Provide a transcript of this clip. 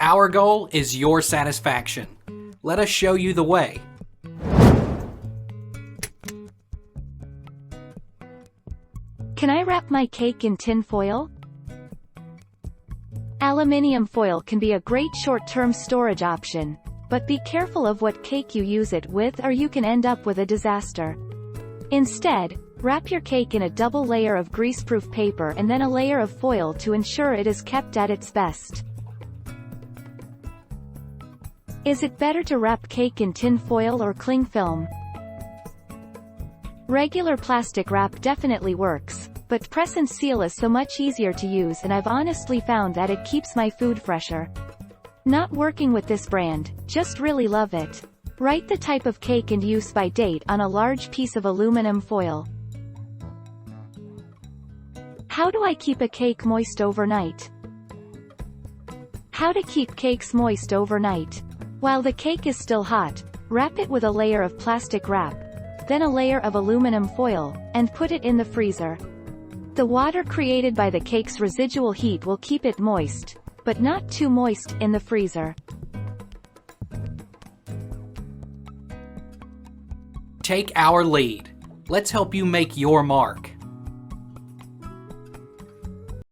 Our goal is your satisfaction. Let us show you the way. Can I wrap my cake in tin foil? Aluminium foil can be a great short-term storage option, but be careful of what cake you use it with or you can end up with a disaster. Instead, wrap your cake in a double layer of greaseproof paper and then a layer of foil to ensure it is kept at its best. Is it better to wrap cake in tin foil or cling film? Regular plastic wrap definitely works, but press and seal is so much easier to use, and I've honestly found that it keeps my food fresher. Not working with this brand, just really love it. Write the type of cake and use by date on a large piece of aluminum foil. How do I keep a cake moist overnight? How to keep cakes moist overnight. While the cake is still hot, wrap it with a layer of plastic wrap, then a layer of aluminum foil, and put it in the freezer. The water created by the cake's residual heat will keep it moist, but not too moist, in the freezer. Take our lead. Let's help you make your mark.